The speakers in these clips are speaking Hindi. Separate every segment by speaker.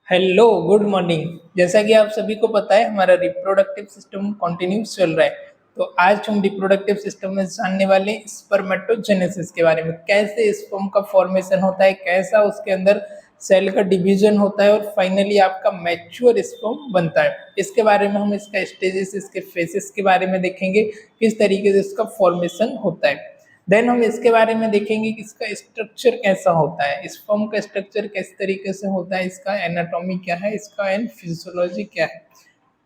Speaker 1: Hello, good morning. जैसा कि आप सभी को पता है, हमारा रिप्रोडक्टिव सिस्टम कंटिन्यूस चल रहा है। तो आज हम रिप्रोडक्टिव सिस्टम में जानने वाले स्पर्मेटोजेनेसिस के बारे में, कैसे स्पर्म का फॉर्मेशन होता है, कैसा उसके अंदर सेल का डिवीजन होता है और फाइनली आपका मैच्योर स्पर्म बनता है। इसके बारे में हम इसका स्टेजेस, इसके फेसेस के बारे में देखेंगे, किस तरीके से इसका फॉर्मेशन होता है। देन हम इसके बारे में देखेंगे कि इसका स्ट्रक्चर कैसा होता है, स्पर्म का स्ट्रक्चर किस तरीके से होता है, इसका एनाटॉमी क्या है, इसका एंड फिजियोलॉजी क्या है।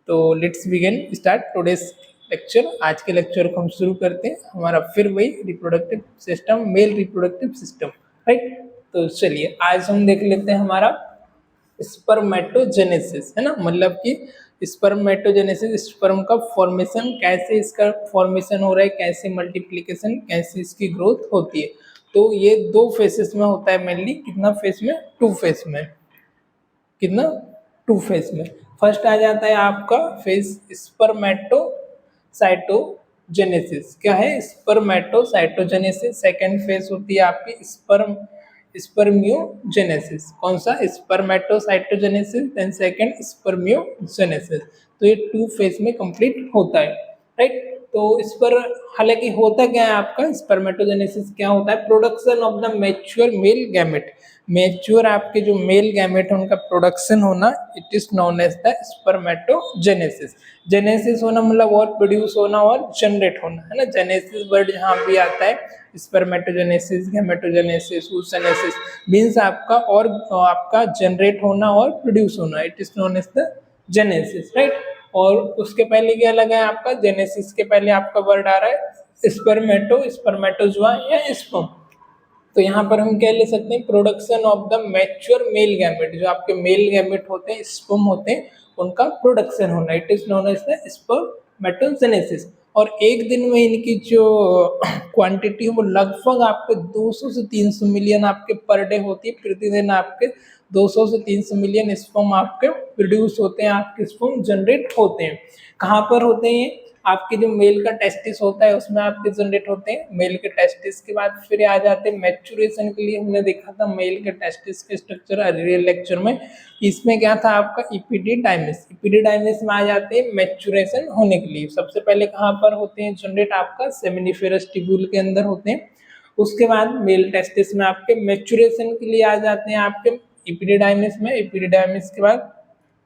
Speaker 1: तो let's begin start today's lecture. आज के लेक्चर को हम शुरू करते हैं। हमारा फिर वही reproductive system, male reproductive system, right. तो चलिए आज हम देख लेते हैं हमारा स्पर्मेटोजेनेसिस, है ना, मतलब कि स्पर्मेटोजेनेसिस, स्पर्म का फॉर्मेशन, कैसे इसका फॉर्मेशन हो रहा है, कैसे मल्टीप्लिकेशन, कैसे इसकी ग्रोथ होती है। तो ये दो फेसेस में होता है मेनली। कितना फेस में? टू फेस में। कितना? टू फेस में। फर्स्ट आ जाता है आपका फेस स्पर्मेटोसाइटोजेनेसिस। क्या है? स्पर्मेटोसाइटोजेनेसिस। सेकेंड फेस होती है आपकी स्पर्मियोजेनेसिस। कौन सा? Spermatocytogenesis, then second spermiogenesis. तो ये टू फेज में कंप्लीट होता है, राइट। तो इस पर हालांकि होता क्या है आपका स्पर्मेटोजेनेसिस, क्या होता है? Production of the mature male gamete. Mature आपके जो मेल गैमेट है उनका प्रोडक्शन होना, it is known as the spermatogenesis. Genesis होना मतलब और प्रोड्यूस होना और जनरेट होना, है ना। जेनेसिस वर्ड जहाँ भी आता है, स्पर्मेटोजेनेसिस, गैमेटोजेनेसिस, oogenesis मीन्स आपका और आपका जनरेट होना और प्रोड्यूस होना, it is known as the genesis, right. और उसके पहले क्या लगा है आपका? जेनेसिस के पहले आपका वर्ड आ रहा है स्पर्मेटो, स्पर्मेटोजुआ या स्पर्म। तो यहाँ पर हम क्या ले सकते हैं? Production of the mature male gamete. जो आपके मेल गैमेट होते हैं, स्पर्म होते हैं, उनका प्रोडक्शन होना, it is known as the spermatogenesis. और एक दिन में इनकी जो क्वांटिटी है वो लगभग आपके 200 से 300 मिलियन आपके पर डे होती है। प्रतिदिन आपके 200 से 300 मिलियन स्पर्म आपके प्रोड्यूस होते हैं, आपके स्पर्म जनरेट होते हैं। कहाँ पर होते हैं? आपके जो मेल का टेस्टिस होता है उसमें आपके जनरेट होते हैं। मेल के टेस्टिस के बाद फिर आ जाते हैं मैच्योरेशन के लिए। हमने देखा था मेल के टेस्टिस के स्ट्रक्चर अर्लियर लेक्चर में। इसमें क्या था आपका? इपिडिडाइमिस। इपिडिडाइमिस में आ जाते हैं मैच्योरेशन होने के लिए। सबसे पहले कहाँ पर होते हैं जनरेट? आपका सेमिनिफेरस ट्यूब्यूल के अंदर होते हैं। उसके बाद मेल टेस्टिस में आपके मैच्योरेशन के लिए आ जाते हैं आपके इपिडिडाइमिस में। इपिडिडाइमिस के बाद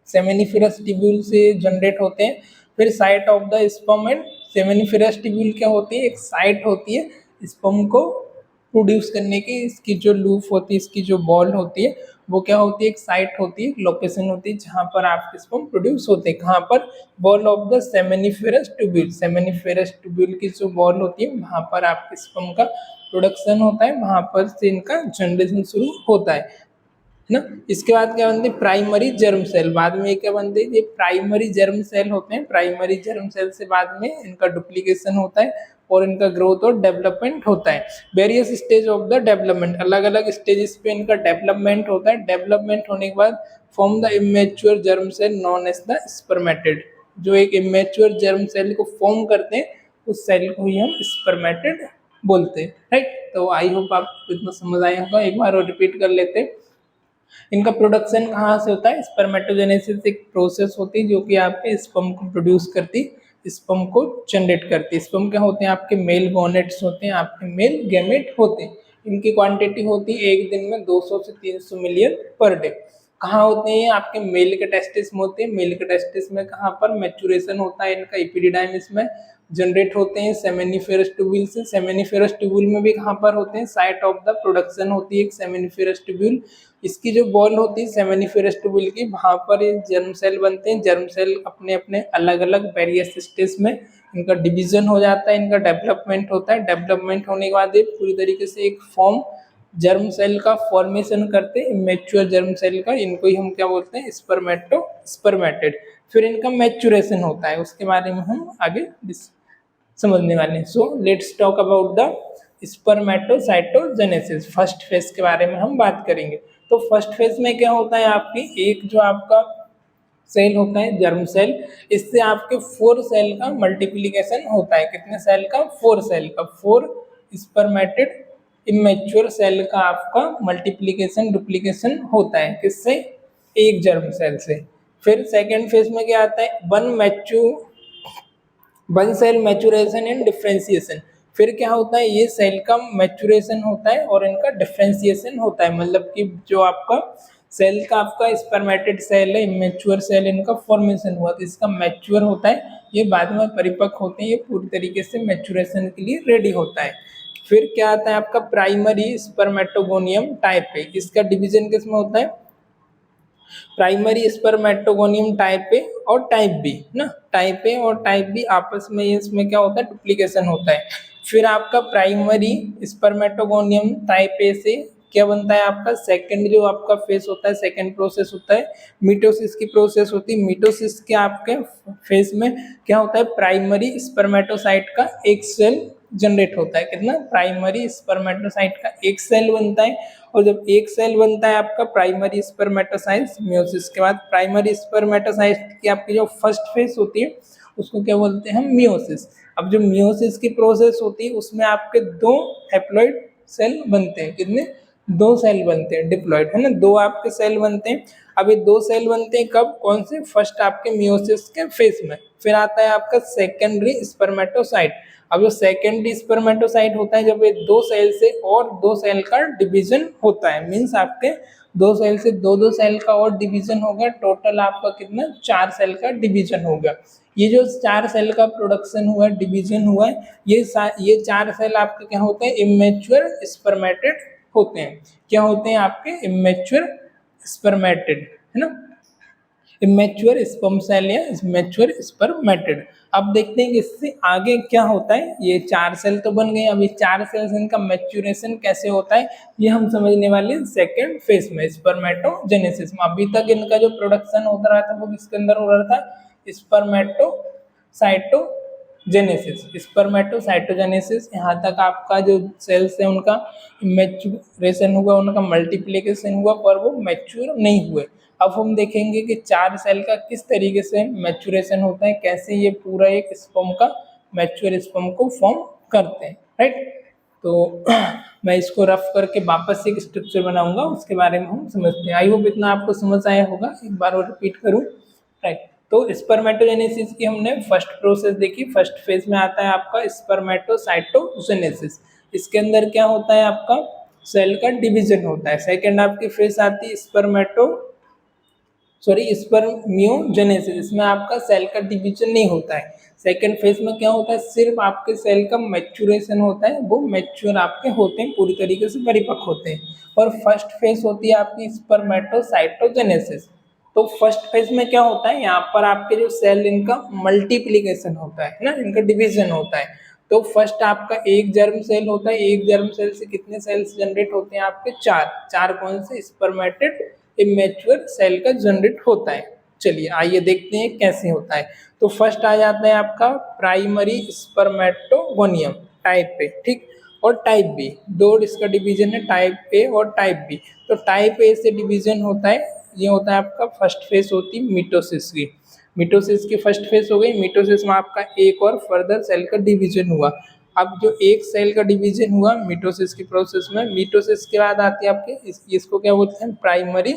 Speaker 1: सेमिनिफेरस ट्यूब्यूल से जनरेट होते हैं। फिर site of the sperm and seminiferous tubule क्या होती है? एक साइट होती है स्पर्म को प्रोड्यूस करने की। इसकी जो लूप होती है, इसकी जो बॉल होती है, वो क्या होती है? एक साइट होती है, लोकेशन होती है जहाँ पर आपके स्पर्म प्रोड्यूस होते हैं। कहाँ पर? Ball of the seminiferous tubule. Seminiferous tubule की जो बॉल होती है वहाँ पर आपके स्पर्म का प्रोडक्शन होता है, वहाँ पर से इनका जनरेशन शुरू होता है ना। इसके बाद क्या बनते हैं? Primary germ cell. बाद में क्या बनते हैं? ये प्राइमरी जर्म सेल होते हैं। प्राइमरी जर्म सेल से बाद में इनका डुप्लीकेशन होता है और इनका ग्रोथ और डेवलपमेंट होता है। Various stage of the development, अलग अलग स्टेजेस पे इनका डेवलपमेंट होता है। डेवलपमेंट होने के बाद form the immature germ cell known as the spermatid. जो एक इमेच्योर जर्म सेल को फॉर्म करते हैं उस सेल को ही हम स्पर्मेटिड बोलते हैं, राइट। तो आई होप आपको इतना समझ आया होगा। एक बार और रिपीट कर लेते हैं। इनका प्रोडक्शन कहाँ से होता है? स्पर्मेटोजेनेसिस एक प्रोसेस होती है जो कि आपके स्पर्म को प्रोड्यूस करती, स्पर्म को जनरेट करती है। स्पर्म क्या होते हैं? आपके मेल गोनेट्स होते हैं, आपके मेल गैमेट होते हैं। इनकी क्वांटिटी होती है एक दिन में 200 से 300 मिलियन पर डे। कहाँ होते हैं? आपके मेल के टेस्टिस में होते हैं। मेल के टेस्टिस में कहाँ पर मैच्योरेशन होता है इनका? इपिडिडाइमिस में जनरेट होते हैं सेमिनिफेरस ट्यूब्यूल से। सेमिनिफेरस ट्यूब्यूल में भी कहाँ पर होते हैं? साइट ऑफ द प्रोडक्शन होती है एक सेमिनिफेरस ट्यूब्यूल। इसकी जो बॉल होती है सेमिनिफेरस ट्यूब्यूल की, वहाँ पर ये जर्म सेल बनते हैं। जर्म सेल अपने अपने अलग अलग वेरियस स्टेज में इनका डिवीजन हो जाता है, इनका डेवलपमेंट होता है। डेवलपमेंट होने के बाद ये पूरी तरीके से एक फॉर्म जर्म सेल का फॉर्मेशन करते हैं, मैच्योर जर्म सेल का। इनको ही हम क्या बोलते हैं? स्पर्मेटेड। फिर इनका मैच्योरेशन होता है, उसके बारे में हम आगे समझने वाले हैं। So let's talk about the spermatocytogenesis. First phase के बारे में हम बात करेंगे। तो फर्स्ट फेज में क्या होता है? आपकी एक जो आपका सेल होता है जर्म सेल, इससे आपके 4 सेल का मल्टीप्लिकेशन होता है। कितने सेल का? 4 सेल का। 4 स्पर्मेटेड इमेच्योर सेल का आपका मल्टीप्लिकेशन, डुप्लीकेशन होता है। किससे? एक जर्म सेल से। फिर सेकेंड फेज में क्या आता है, one cell maturation and differentiation. फिर क्या होता है, ये सेल का मैच्योरेशन होता है और इनका डिफरेंशिएशन होता है, मतलब कि जो आपका सेल का आपका स्पर्मेटेड सेल है, इमेच्योर सेल, इनका फॉर्मेशन हुआ तो इसका मैच्योर होता है, ये बाद में परिपक्व होते हैं, ये पूरी तरीके से मैच्योरेशन के लिए रेडी होता है। फिर क्या आता है आपका प्राइमरी स्पर्मेटोगोनियम टाइप ए, इसका डिवीजन किसमें होता है, प्राइमरी स्पर्मेटोगोनियम टाइप ए और टाइप बी ना, टाइप ए और टाइप बी आपस में इसमें क्या होता है, डुप्लीकेशन होता है। फिर आपका प्राइमरी स्पर्मेटोगोनियम टाइप ए से क्या बनता है आपका सेकंड, जो आपका फेस होता है, सेकंड प्रोसेस होता है मिटोसिस की प्रोसेस होती है। मिटोसिस के आपके फेस में क्या होता है, प्राइमरी स्पर्मेटोसाइट का एक सेल जनरेट होता है, कितना, प्राइमरी स्पर्मेटोसाइट का एक सेल बनता है। और जब एक सेल बनता है आपका प्राइमरी स्पर्मेटोसाइट, मियोसिस के बाद प्राइमरी स्पर्मेटोसाइट की आपकी जो फर्स्ट फेज होती है उसको क्या बोलते हैं, मियोसिस। अब जो मियोसिस की प्रोसेस होती है उसमें आपके दो हैप्लॉइड सेल बनते हैं, कितने, दो सेल बनते हैं, डिप्लॉइड है ना, दो आपके सेल बनते हैं। अब ये दो सेल बनते हैं कब, कौन से, फर्स्ट आपके मियोसिस के फेज में। फिर आता है आपका सेकेंडरी स्पर्मेटोसाइट। अब जो सेकेंडरी स्पर्मेटोसाइट होता है, जब ये दो सेल से और दो सेल का डिवीजन होता है, मीन्स आपके दो सेल से दो दो सेल का और डिवीजन होगा, टोटल आपका कितना, चार सेल का डिवीजन होगा। ये जो चार सेल का प्रोडक्शन हुआ, डिवीजन हुआ है, ये चार सेल आपके क्या होते हैं, इमेच्योर स्पर्मेटेड होते हैं। क्या होते हैं आपके, इमेच्योर स्पर्मेटेड, है ना, इमेच्योर स्पर्म सेल या इमेच्योर स्पर्मेटेड। अब देखते हैं कि इससे आगे क्या होता है। ये चार सेल तो बन गए, अभी चार सेल्स इनका मैच्योरेशन कैसे होता है ये हम समझने वाले हैं सेकेंड फेज में, स्पर्मेटोजेनेसिस में। अभी तक इनका जो प्रोडक्शन होता रहा था वो किसके अंदर हो रहा था, स्पर्मेटोसाइटोजेनेसिस, स्पर्मेटोसाइटोजेनेसिस। यहाँ तक आपका जो सेल्स है उनका मैच्योरेशन हुआ, उनका मल्टीप्लिकेशन हुआ, पर वो मैच्योर नहीं हुए। अब हम देखेंगे कि चार सेल का किस तरीके से मैच्योरेशन होता है, कैसे ये पूरा एक स्पर्म का मैच्योर स्पर्म को फॉर्म करते हैं, राइट। तो मैं इसको रफ करके वापस से एक स्ट्रक्चर बनाऊंगा, उसके बारे में हम समझते हैं। आई होप इतना आपको समझ आया होगा, एक बार और रिपीट करूं, राइट। तो स्पर्मेटोजेनेसिस की हमने फर्स्ट प्रोसेस देखी, फर्स्ट फेज में आता है आपका स्पर्मेटोसाइटोजेनेसिस। इसके अंदर क्या होता है, आपका सेल का डिवीजन होता है। सेकंड आपकी फेज आती है स्पर्मियोजेनेसिस, इसमें आपका सेल का डिवीजन नहीं होता है। सेकेंड फेज में क्या होता है, सिर्फ आपके सेल का मैच्योरेशन होता है, वो मैच्योर आपके होते हैं, पूरी तरीके से परिपक्व होते हैं। और फर्स्ट फेज होती है आपकी स्पर्मेटोसाइटोजेनेसिस। तो फर्स्ट फेज में क्या होता है, यहाँ पर आपके जो सेल इनका मल्टीप्लीकेशन होता है ना, इनका डिवीजन होता है। तो फर्स्ट आपका एक जर्म सेल होता है, एक जर्म सेल से कितने सेल्स जनरेट होते हैं आपके, चार। चार कौन से, स्पर्मेटेड इमेच्योर सेल का जनरेट होता है। चलिए आइए देखते हैं कैसे होता है। तो फर्स्ट आ जाता है आपका प्राइमरी स्पर्मेटोगोनियम टाइप ए, ठीक, और टाइप बी, दो इसका डिवीजन है, टाइप ए और टाइप बी। तो टाइप ए से डिवीजन होता है, ये होता है आपका फर्स्ट फेज होती है मिटोसिस की। मिटोसिस की फर्स्ट फेज हो गई, मिटोसिस में आपका एक और फर्दर सेल का डिवीजन हुआ। अब जो एक सेल का डिवीजन हुआ मिटोसिस की प्रोसेस में, मिटोसिस के बाद आती है आपके इसको क्या बोलते हैं, प्राइमरी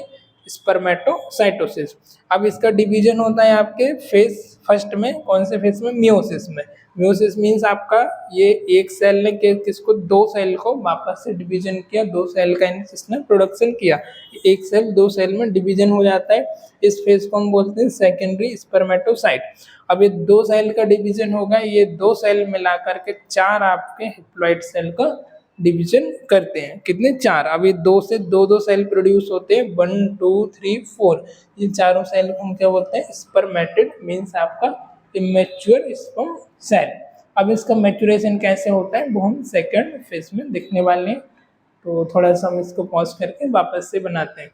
Speaker 1: स्पर्मेटोसाइटोसिस। अब इसका डिवीजन होता है आपके फेज फर्स्ट में, कौन से फेज में, मियोसिस में। मियोसिस मीन्स आपका ये एक सेल ने किसको, दो सेल को वापस से डिवीजन किया, दो सेल का इसने प्रोडक्शन किया, एक सेल दो सेल में डिवीजन हो जाता है। इस फेज को हम बोलते हैं सेकेंडरी स्पर्मेटोसाइट। अब ये दो सेल का डिवीजन होगा, ये दो सेल मिला करके चार आपके हैप्लॉइड सेल का डिवीजन करते हैं, कितने, चार। अब ये दो से दो दो सेल प्रोड्यूस होते हैं, 1 2 3 4, ये चारों सेल को हम क्या बोलते हैं, स्पर्मेटेड, मीन्स आपका इमेच्योर स्पर्म सेल। अब इसका मैच्योरेशन कैसे होता है वो हम सेकंड फेज में देखने वाले हैं। तो थोड़ा सा हम इसको पॉज करके वापस से बनाते हैं।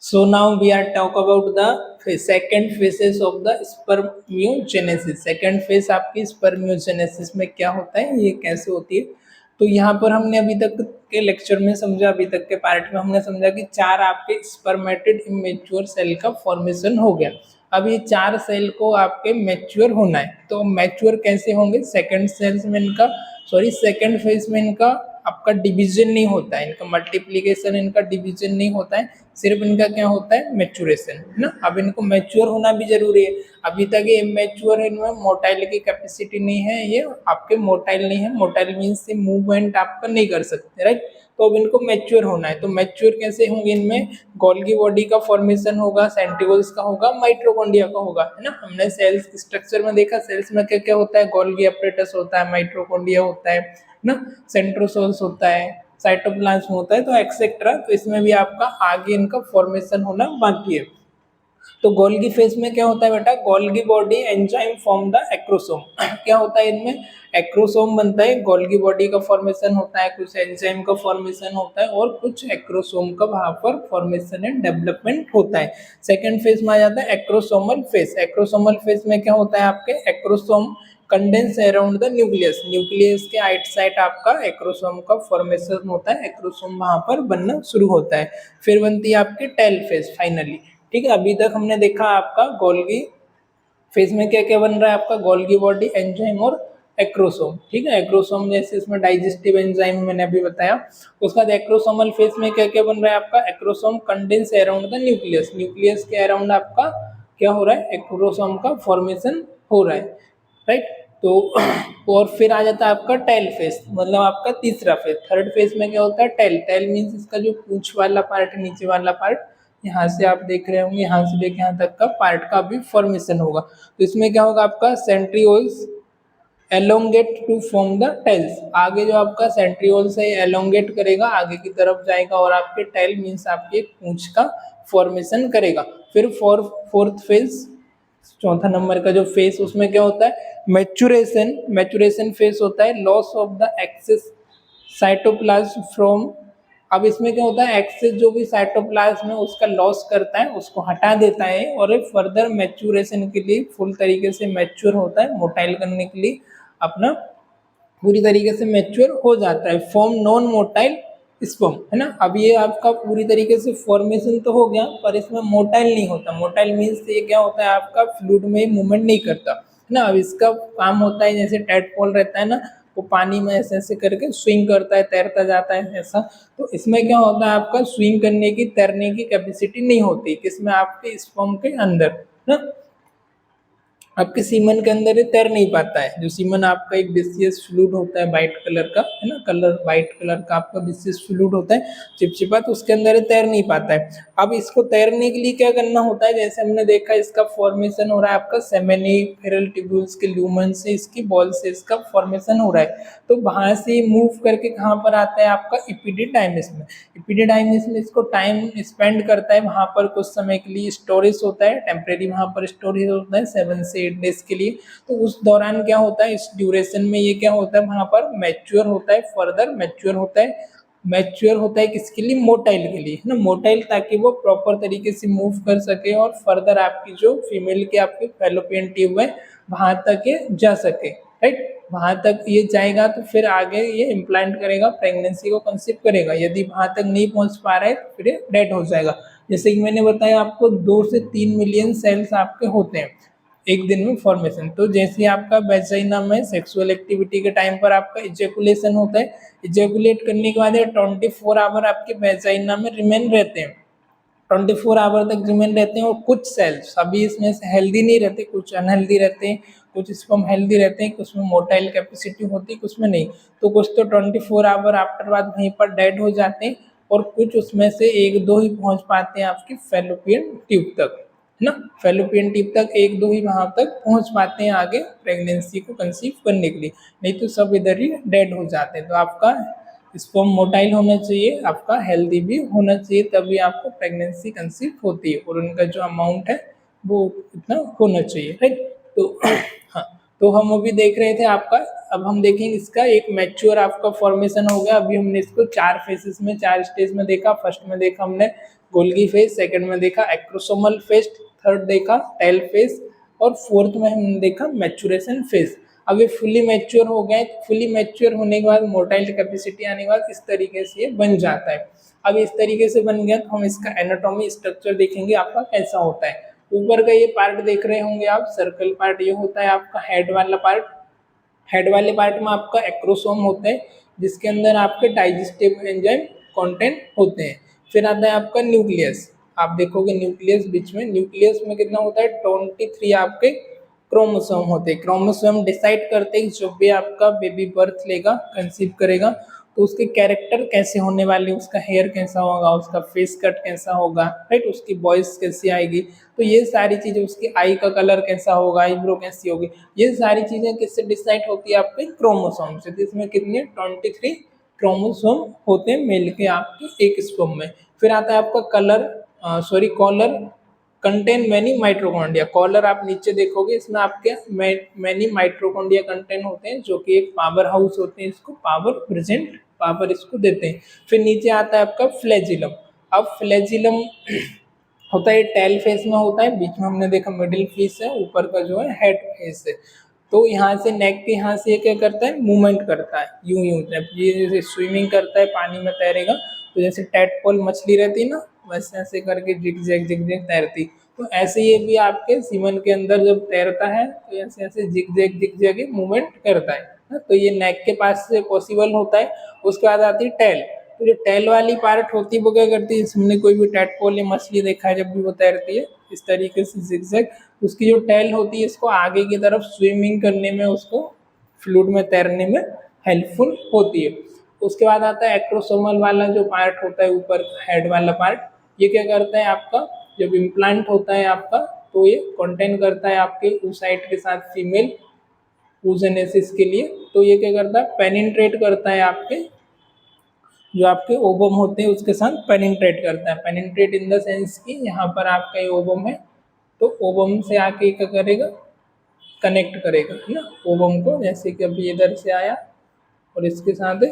Speaker 1: So now we are talk about the second phases of the spermiogenesis. Second phase आपकी spermiogenesis में क्या होता है, ये कैसे होती है। तो यहाँ पर हमने अभी तक के लेक्चर में समझा, अभी तक के पार्ट में हमने समझा कि चार आपके स्पर्मेटेड इमेच्योर सेल का फॉर्मेशन हो गया। अब ये 4 सेल को आपके मैच्योर होना है, तो मैच्योर कैसे होंगे? सेकंड सेल्स में इनका सेकंड फेज में इनका आपका डिवीजन नहीं होता है, इनका मल्टीप्लिकेशन, इनका डिवीजन नहीं होता है, सिर्फ इनका क्या होता है? मैच्योरेशन, है ना। अब इनको मैच्योर होना भी जरूरी है, अभी तक ये इमैच्योर है, इनमें मोटाइल की कैपेसिटी नहीं है, ये आपके मोटाइल नहीं है, मोटाइल मीन्स से मूवमेंट आपका नहीं कर सकते, राइट। तो अब इनको मैच्योर होना है, तो मैच्योर कैसे होंगे? इनमें गोल्गी बॉडी का फॉर्मेशन होगा, सेंट्रियोल्स का होगा, माइटोकॉन्ड्रिया का होगा, है ना। हमने सेल्स स्ट्रक्चर में देखा, सेल्स में क्या क्या होता है? गोल्गी अपरेटस होता है, माइटोकॉन्ड्रिया होता है ना, सेंट्रोसोल्स होता है, साइटोप्लाज्म होता है, तो एक्सेट्रा। तो इसमें भी आपका आगे इनका फॉर्मेशन होना बाकी है। तो गोल्गी फेज में क्या होता है बेटा? Golgi body enzyme form the acrosome. क्या होता है इनमें? एक्रोसोम बनता है, गोल्गी बॉडी का फॉर्मेशन होता है, कुछ एंजाइम का फॉर्मेशन होता है और कुछ एक्रोसोम का वहां पर फॉर्मेशन एंड डेवलपमेंट होता है। सेकेंड फेज में आ जाता है एक्रोसोमल फेज। एक्रोसोमल फेज में क्या होता है? आपके acrosome condense around the nucleus, nucleus के आइट साइड आपका एक्रोसोम का फॉर्मेशन होता है, एक्रोसोम वहां पर बनना शुरू होता है। फिर बनती है आपकी टेल फेज फाइनली, ठीक है। अभी तक हमने देखा आपका गोल्गी फेज में क्या क्या बन रहा है आपका? गोल्गी बॉडी, एंजाइम और एक्रोसोम, ठीक है। एक्रोसोम जैसे इसमें डाइजेस्टिव एंजाइम मैंने अभी बताया। उसके बाद एक्रोसोमल फेज में क्या क्या बन रहा है आपका? Acrosome condense around the nucleus, nucleus के अराउंड आपका क्या हो रहा है? एक्रोसोम का फॉर्मेशन हो रहा है, राइट। तो और फिर आ जाता है आपका टेल फेज, मतलब आपका तीसरा फेज। थर्ड फेज में क्या होता है? टेल, टेल मीन्स इसका जो पूंछ वाला पार्ट है, नीचे वाला पार्ट, यहाँ से आप देख रहे होंगे, यहाँ से लेके यहाँ तक का पार्ट का भी फॉर्मेशन होगा। तो इसमें क्या होगा आपका? Centrioles elongate to form the tails, आगे जो आपका सेंट्रियोल से एलोंगेट करेगा, आगे की तरफ जाएगा और आपके टेल मीन्स आपके पूंछ का फॉर्मेशन करेगा। फिर फोर्थ फेज, चौथा नंबर का जो फेज, उसमें क्या होता है? मैच्योरेशन, मैच्योरेशन फेज होता है, loss of the excess cytoplasm from. अब इसमें क्या होता है? एक्सेस जो भी साइटोप्लाज्म है उसका लॉस करता है, उसको हटा देता है और फर्दर मैच्योरेशन के लिए फुल तरीके से मैच्योर होता है, मोटाइल करने के लिए अपना पूरी तरीके से मैच्योर हो जाता है, फॉर्म नॉन मोटाइल स्पर्म, है ना। अब ये आपका पूरी तरीके से फॉर्मेशन तो हो गया, पर इसमें मोटाइल नहीं होता। मोटाइल मीन्स ये क्या होता है? आपका फ्लूइड में मूवमेंट नहीं करता, है ना। अब इसका काम होता है जैसे टैडपोल रहता है ना, वो पानी में ऐसे ऐसे करके स्विंग करता है, तैरता जाता है ऐसा। तो इसमें क्या होता है? आपका स्विंग करने की, तैरने की कैपेसिटी नहीं होती, किसमें? आपके स्पर्म के अंदर ना, आपके सीमन के अंदर ये तैर नहीं पाता है। जो सीमन आपका एक विस्कस फ्लूइड होता है वाइट कलर का, है ना, कलर वाइट कलर का आपका विस्कस फ्लूइड होता है, चिपचिपा, तो उसके अंदर ये तैर नहीं पाता है। अब इसको तैरने के लिए क्या करना होता है? जैसे हमने देखा, इसका फॉर्मेशन हो रहा है आपका सेमिनिफेरल ट्यूब्यूल्स के ल्यूमन से, इसकी बॉल से इसका फॉर्मेशन हो रहा है। तो वहां से मूव करके कहाँ पर आता है? आपका इपिडिडाइमिस में। इपिडिडाइमिस में इसको टाइम स्पेंड करता है, वहां पर कुछ समय के लिए स्टोरेज होता है, टेम्परेरी वहां पर स्टोरेज होता है 7 से 8 डेज के लिए। तो उस दौरान क्या होता है? इस ड्यूरेशन में ये क्या होता है? वहां पर मैच्योर होता है, फर्दर मैच्योर होता है। मैच्योर होता है किसके लिए? मोटाइल के लिए, है ना, मोटाइल, ताकि वो प्रॉपर तरीके से मूव कर सके और फर्दर आपकी जो फीमेल के आपके फैलोपियन ट्यूब है वहां तक ये जा सके, राइट। वहां तक ये जाएगा तो फिर आगे ये इम्प्लांट करेगा, प्रेगनेंसी को कंसीव करेगा। यदि वहां तक नहीं पहुंच पा रहा है तो फिर ये डेड हो जाएगा। जैसे कि मैंने बताया आपको, 2 से 3 मिलियन सेल्स आपके होते हैं एक दिन में फॉर्मेशन। तो जैसे आपका वेजाइना में सेक्सुअल एक्टिविटी के टाइम पर आपका इजेकुलेशन होता है, इजेकुलेट करने के बाद 24 आवर आपके वेजाइना में रिमेन रहते हैं, 24 आवर तक रिमेन रहते हैं। और कुछ सेल्स अभी इसमें से हेल्दी नहीं रहते, कुछ अनहेल्दी रहते हैं, कुछ स्पर्म हेल्दी रहते हैं, कुछ में मोटाइल कैपेसिटी होती है, कुछ में नहीं। तो कुछ तो 24 आवर आफ्टर बाद वहीं पर डेड हो जाते हैं और कुछ उसमें से 1-2 ही पहुंच पाते हैं आपकी फैलोपियन ट्यूब तक, है ना। फैलोपियन ट्यूब तक 1-2 ही वहां तक पहुंच पाते हैं आगे प्रेगनेंसी को कंसीव करने के लिए, नहीं तो सब इधर ही डेड हो जाते हैं। तो आपका स्पर्म मोटाइल होना चाहिए, आपका हेल्दी भी होना चाहिए, तभी आपको प्रेगनेंसी कंसीव होती है और उनका जो अमाउंट है वो इतना होना चाहिए, राइट। तो हाँ, तो हम अभी देख रहे थे आपका, अब हम देखेंगे इसका एक मैच्योर आपका फॉर्मेशन हो गया। अभी हमने इसको 4 फेजेस में, 4 स्टेज में देखा। फर्स्ट में देखा हमने गोल्गी फेज, सेकंड में देखा एक्रोसोमल फेज, थर्ड देखा टेल फेज और फोर्थ में हमने देखा मैच्योरेशन फेज। अब ये फुली मैच्योर हो गए, फुली मैच्योर होने के बाद मोटाइल कैपेसिटी आने के बाद इस तरीके से ये बन जाता है। अब इस तरीके से बन गया तो हम इसका एनाटॉमी स्ट्रक्चर देखेंगे आपका कैसा होता है। ऊपर का ये पार्ट देख रहे होंगे आप, सर्कल पार्ट, ये होता है आपका हेड वाला पार्ट। हेड वाले पार्ट में आपका एक्रोसोम होता है, जिसके अंदर आपके डाइजेस्टिव एंजाइम कंटेंट होते हैं। फिर आता है आपका न्यूक्लियस। आप देखोगे न्यूक्लियस बीच में, न्यूक्लियस में कितना होता है, 23 आपके क्रोमोसोम होते हैं। क्रोमोसोम डिसाइड करते हैं जब भी आपका बेबी बर्थ लेगा, कंसीव करेगा, तो उसके कैरेक्टर कैसे होने वाले, उसका हेयर कैसा होगा, उसका फेस कट कैसा होगा, राइट, उसकी वॉइस कैसी आएगी, तो ये सारी चीज़ें, उसकी आई का कलर कैसा होगा, आईब्रो कैसी होगी, ये सारी चीज़ें किससे डिसाइड होती है, आपके क्रोमोसोम से। तो इसमें कितने 23 क्रोमोसोम होते हैं मेल के आपके एक स्पर्म में। फिर आता है आपका collar contain many mitochondria. Collar आप नीचे देखोगे, इसमें आपके मैनी माइट्रोकॉन्ड्रिया कंटेन होते हैं, जो कि एक पावर हाउस होते हैं, इसको पावर इसको देते हैं। फिर नीचे आता है आपका फ्लैजिलम। अब फ्लैजिलम होता है टेल फेस में होता है, बीच में हमने देखा मिडिल फेस है, ऊपर का जो है हेड फेस है। तो यहाँ से नेक के यहाँ से ये क्या करता है, मूवमेंट करता है, यूं यूं, जब ये जैसे स्विमिंग करता है, पानी में तैरेगा, तो जैसे टैडपोल मछली रहती है ना, वैसे ऐसे करके जिग जैग तैरती। तो ऐसे ये भी आपके सीमन के अंदर जब तैरता है, तो ऐसे ऐसे जिग जैग मूवमेंट करता है। तो ये नेक के पास से पॉसिबल होता है। उसके बाद आती है टेल। तो जो टेल वाली पार्ट होती है वो क्या करती है, हमने कोई भी टैडपोल या मछली देखा है, जब भी वो तैरती है इस तरीके से जिगजैग, उसकी जो टेल होती है इसको आगे की तरफ स्विमिंग करने में, उसको फ्लूइड में तैरने में हेल्पफुल होती है। उसके बाद आता है एक्रोसोमल वाला जो पार्ट होता है, ऊपर हेड वाला पार्ट, ये क्या करता है आपका, जब इम्प्लांट होता है आपका, तो ये कंटेन करता है आपके oocyte के साथ फीमेल oogenesis के लिए। तो ये क्या करता है, पेनिट्रेट करता है आपके जो आपके ओवम होते हैं उसके साथ पेनिट्रेट करता है। पेनिट्रेट इन द सेंस कि यहाँ पर आपका ये ओवम है, तो ओवम से आके क्या करेगा, कनेक्ट करेगा, है ना, ओवम को, जैसे कि अभी इधर से आया और इसके साथ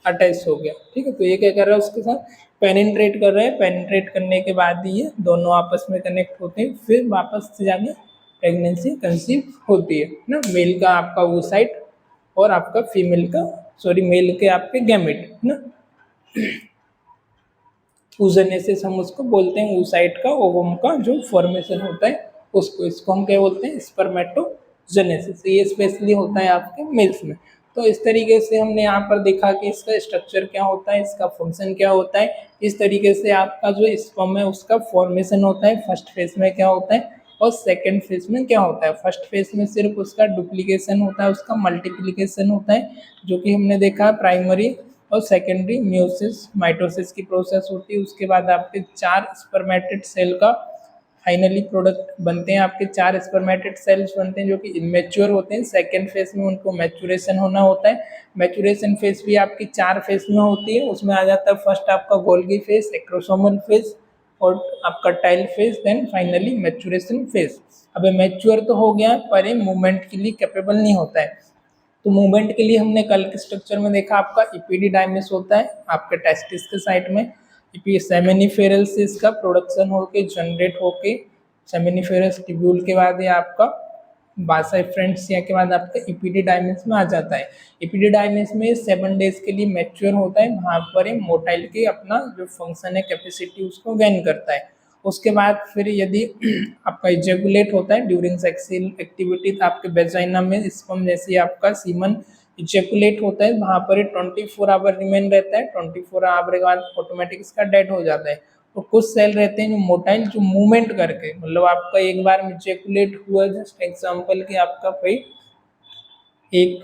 Speaker 1: अटैच हो गया, ठीक है। तो ये क्या कर रहा है, उसके साथ पेनिट्रेट कर रहे हैं। पेनिट्रेट करने के बाद ही ये दोनों आपस में कनेक्ट होते हैं, फिर वापस से जाके प्रेगनेंसी कंसीव होती है ना। मेल का आपका oocyte और आपका फीमेल का, मेल के आपके गैमेट, है ना, oogenesis हम उसको बोलते हैं, oocyte का ओवम का जो फॉर्मेशन होता है उसको, इसको हम क्या बोलते हैं, स्पर्मेटोजेनेसिस। ये स्पेशली होता है आपके मेल्स में। तो इस तरीके से हमने यहाँ पर देखा कि इसका स्ट्रक्चर क्या होता है, इसका फंक्शन क्या होता है। इस तरीके से आपका जो स्पर्म है उसका फॉर्मेशन होता है, फर्स्ट फेज में क्या होता है और सेकेंड फेज में क्या होता है। फर्स्ट फेज में सिर्फ उसका डुप्लीकेशन होता है, उसका मल्टीप्लीकेशन होता है, जो कि हमने देखा प्राइमरी और सेकेंडरी म्यूसिस माइटोसिस की प्रोसेस होती है। उसके बाद आपके 4 स्पर्मेटेड सेल का फाइनली प्रोडक्ट बनते हैं, आपके 4 स्पर्मेटेड सेल्स बनते हैं जो कि इमेच्योर होते हैं। सेकेंड फेज में उनको मैच्योरेशन होना होता है। मैच्योरेशन फेज भी आपकी 4 फेज में होती है। उसमें आ जाता है फर्स्ट आपका गोल्गी फेज, एक्रोसोमल फेज और आपका tail phase, then finally maturation phase. अब मैच्योर तो हो गया पर ये मूवमेंट के लिए कैपेबल नहीं होता है। तो मूवमेंट के लिए हमने कल के स्ट्रक्चर में देखा, आपका इपीडिडाइमिस होता है आपके टेस्टिस के साइड में। सेमिनिफेरल से इसका प्रोडक्शन होके जनरेट होके सेमिनिफेरस ट्यूब्यूल के बाद ये आपका बासा फ्रेंड्स के बाद आपका इपीडिडाइमिस में आ जाता है। इपीडिडाइमिस में 7 डेज के लिए मैच्योर होता है, वहाँ पर मोटाइल के अपना जो फंक्शन है, कैपेसिटी, उसको गेन करता है। उसके बाद फिर यदि आपका इजेकुलेट होता है ड्यूरिंग सेक्सुअल एक्टिविटी, तो आपके वेजाइना में स्पर्म जैसे आपका सीमन इजेकुलेट होता है, वहाँ पर 24 आवर रिमेन रहता है। 24 आवर के बाद ऑटोमेटिक इसका डेड हो जाता है। तो कुछ सेल रहते हैं जो मोटाइल, जो मूवमेंट करके, मतलब आपका एक बार में इजेकुलेट हुआ, जस्ट एग्जाम्पल कि आपका भाई एक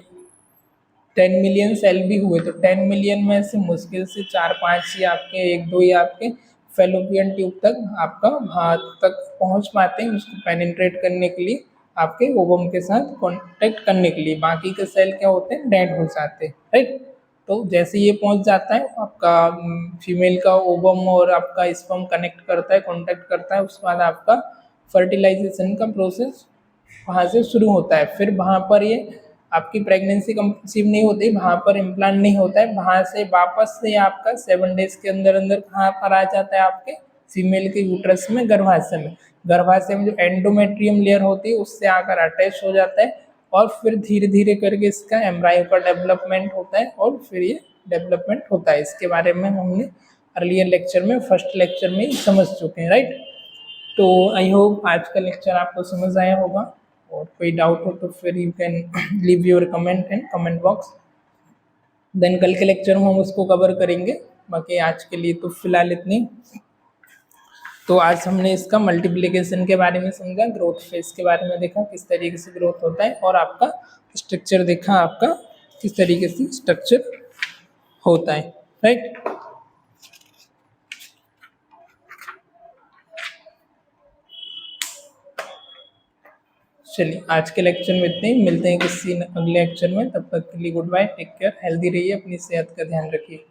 Speaker 1: 10 मिलियन सेल भी हुए, तो 10 मिलियन में से मुश्किल से 4-5 ही आपके, 1-2 ही आपके फेलोपियन ट्यूब तक आपका वहाँ तक पहुँच पाते हैं उसको पेनिट्रेट करने के लिए, आपके ओवम के साथ कांटेक्ट करने के लिए। बाकी के सेल क्या होते हैं, डेड हो जाते हैं, राइट। तो जैसे ये पहुँच जाता है आपका फीमेल का ओवम और आपका स्पर्म कनेक्ट करता है, कांटेक्ट करता है, उसके बाद आपका फर्टिलाइजेशन का प्रोसेस वहाँ से शुरू होता है। फिर वहाँ पर ये आपकी प्रेगनेंसी कंसीव नहीं होती, वहाँ पर इम्प्लांट नहीं होता है। वहाँ से वापस से आपका 7 डेज के अंदर अंदर कहाँ पर आ जाता है, आपके फीमेल के यूट्रस में, गर्भाशय में। गर्भाशय में जो एंडोमेट्रियम लेयर होती है उससे आकर अटैच हो जाता है और फिर धीरे धीरे करके इसका एम्ब्रायो का डेवलपमेंट होता है और फिर ये डेवलपमेंट होता है। इसके बारे में हमने अर्लियर लेक्चर में, फर्स्ट लेक्चर में ही समझ चुके हैं, राइट। तो आई होप आज का लेक्चर आपको समझ आया होगा, और कोई डाउट हो तो फिर you can leave your comment in comment box. Then कल के लेक्चर में हम उसको कवर करेंगे। बाकी आज के लिए तो फिलहाल इतनी। तो आज हमने इसका मल्टीप्लिकेशन के बारे में समझा, ग्रोथ फेज के बारे में देखा किस तरीके से ग्रोथ होता है, और आपका स्ट्रक्चर देखा आपका किस तरीके से स्ट्रक्चर होता है, राइट। चलिए आज के लेक्चर में इतने ही, मिलते हैं किसी अगले लेक्चर में। तब तक के लिए goodbye, take care, healthy रहिए, अपनी सेहत का ध्यान रखिए।